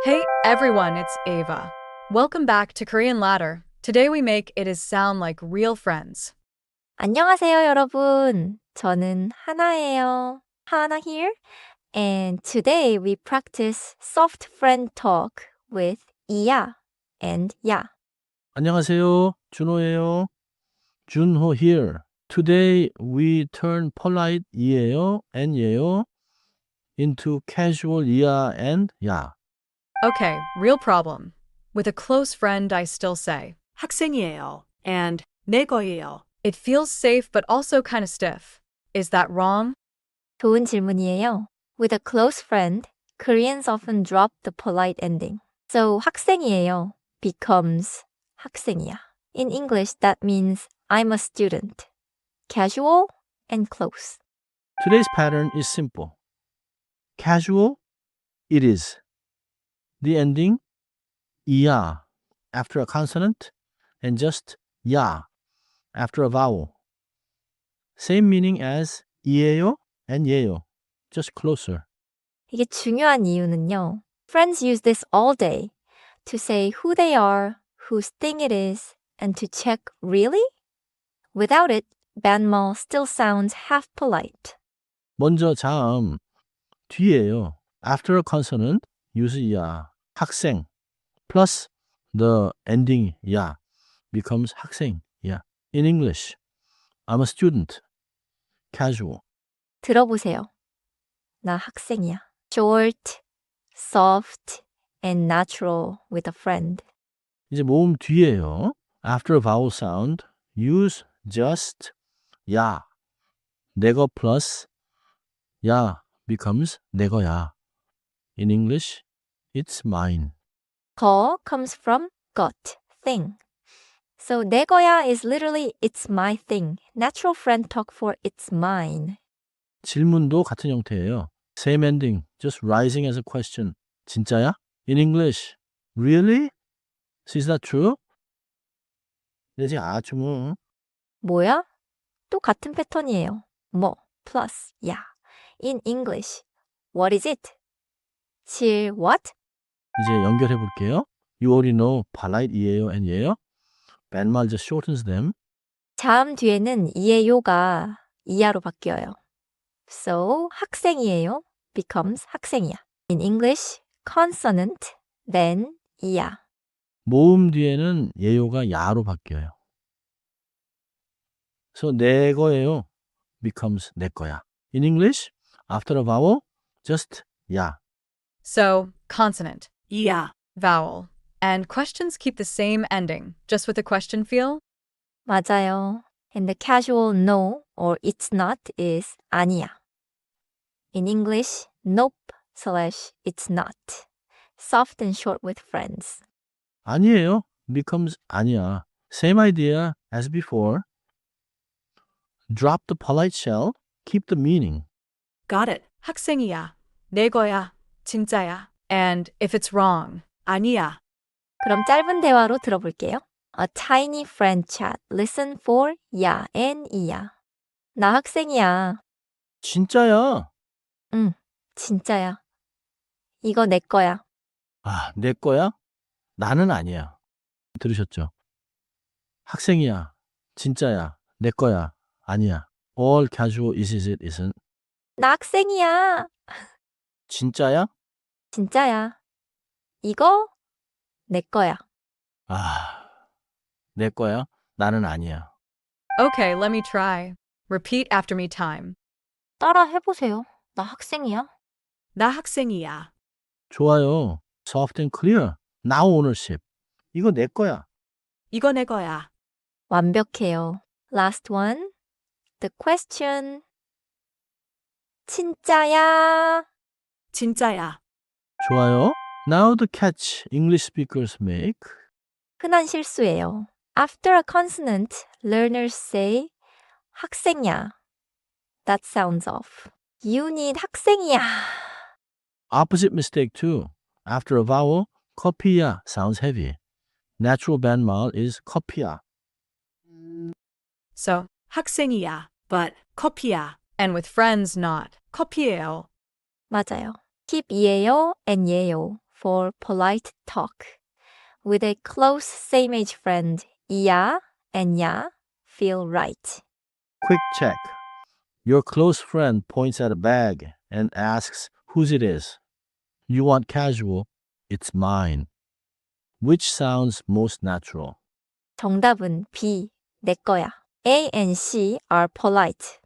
Hey everyone, it's Ava. Welcome back to Korean Ladder. Today we make it is sound like real friends. 안녕하세요, 여러분. 저는 하나예요. Hana here. And today we practice soft friend talk with 이야 and 야. 안녕하세요. 준호예요. 준호 here. Today we turn polite 이에요 and 예요 into casual 이야 and 야. Okay, real problem. With a close friend, I still say, 학생이에요. And 내 거예요. it feels safe but also kind of stiff. Is that wrong? 좋은 질문이에요. With a close friend, Koreans often drop the polite ending. So 학생이에요 becomes 학생이야. In English, that means I'm a student. Casual and close. Today's pattern is simple. Casual, it is. The ending, 이야, after a consonant, and just 야, after a vowel. Same meaning as 이에요 and 예요, just closer. 이게 중요한 이유는요. Friends use this all day to say who they are, whose thing it is, and to check really? Without it, 반말 still sounds half polite. 먼저 자음, 뒤에요. After a consonant, use 야, 학생, plus the ending 야 becomes 학생, 야. In English, I'm a student, casual. 들어보세요. 나 학생이야. Short, soft, and natural with a friend. 이제 모음 뒤에요. After a vowel sound, use just 야. 내거 plus 야 becomes 내 거야. In English, it's mine. 거 comes from got, thing. So 내 거야 is literally it's my thing. Natural friend talk for it's mine. 질문도 같은 형태예요. Same ending, just rising as a question. 진짜야? In English, really? Is that true? 이제 아주 뭐야? 또 같은 패턴이에요. 뭐 plus 야. In English, what is it? 칠 what? 이제 연결해 볼게요. You already know polite 이에요 and 예요. 반말 just shortens them. 자음 뒤에는 이에요가 이야로 바뀌어요. So 학생이에요 becomes 학생이야. In English, consonant, then 이야. 모음 뒤에는 예요가 야로 바뀌어요. So 내 거예요 becomes 내 거야. In English, after a vowel, just 야. So, consonant, 이야. vowel, and questions keep the same ending, just with a question feel? 맞아요. And the casual no or it's not is 아니야. In English, nope / it's not. Soft and short with friends. 아니에요 becomes 아니야. Same idea as before. Drop the polite shell, keep the meaning. Got it. 학생이야. 내 거야. 진짜야. And if it's wrong, 아니야. 그럼 짧은 대화로 들어볼게요. A tiny friend chat. Listen for 야 and 이야. 나 학생이야. 진짜야. 응, 진짜야. 이거 내 거야. 아, 내 거야? 나는 아니야. 들으셨죠? 학생이야. 진짜야. 내 거야. 아니야. All casual is it isn't. 나 학생이야. 진짜야? 진짜야. 이거 내 거야. 아, 내 거야? 나는 아니야. okay, let me try. Repeat after me time. 따라 해보세요. 나 학생이야. 나 학생이야. 좋아요. Soft and clear. Now ownership. 이거 내 거야. 이거 내 거야. 완벽해요. Last one. The question. 진짜야. 진짜야. 좋아요. Now the catch English speakers make. 흔한 실수예요. After a consonant, learners say 학생이야. That sounds off. You need 학생이야. Opposite mistake too. After a vowel, 커피야 sounds heavy. Natural 반말 is 커피야. So, 학생이야. But 커피야. and with friends not, 커피예요. 맞아요. keep 이에요 and 예요 for polite talk. With a close same-age friend, yeah and yeah feel right. Quick check. Your close friend points at a bag and asks whose it is. You want casual, it's mine. Which sounds most natural? 정답은 B, 내 거야. A and C are polite.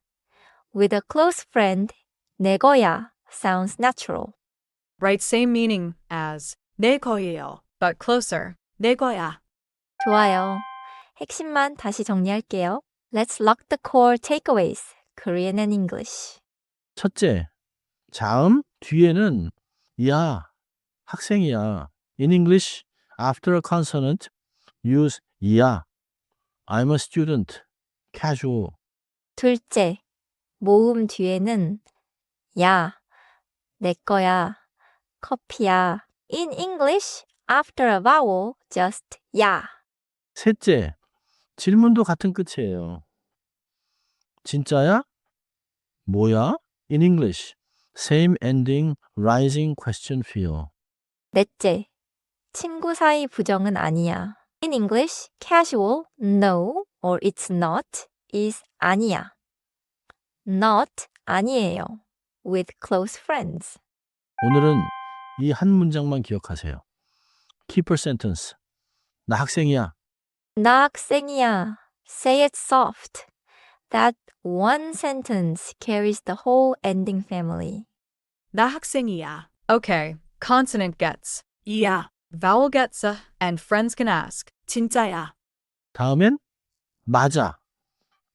With a close friend, 내 거야 sounds natural. Right, same meaning as, 내 거예요. but closer. 내 거야. 좋아요. 핵심만 다시 정리할게요. Let's lock the core takeaways. Korean and English. 첫째, 자음 뒤에는 야, 학생이야. In English, after a consonant, use 야. I'm a student. Casual. 둘째, 모음 뒤에는 야, 내 거야, 커피야. In English, after a vowel, just 야. 셋째, 질문도 같은 끝이에요. 진짜야? 뭐야? In English, same ending, rising question feel. 넷째, 친구 사이 부정은 아니야. In English, casual, no, or it's not, is 아니야. Not, 아니에요. With close friends. 오늘은 이 한 문장만 기억하세요. Keep a sentence. 나 학생이야. 나 학생이야. Say it soft. That one sentence carries the whole ending family. 나 학생이야. Okay, consonant gets, 이야. vowel gets a, and friends can ask. 진짜야. 다음엔 맞아,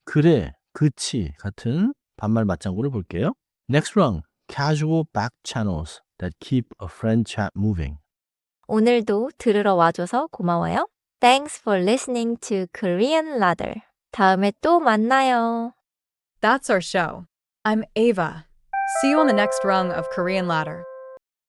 그래, 그치 같은 반말 맞장구를 볼게요. Next round, casual back channels that keep a friend chat moving. 오늘도 들으러 와줘서 고마워요. Thanks for listening to Korean Ladder. 다음에 또 만나요. That's our show. I'm Ava. See you on the next rung of Korean Ladder.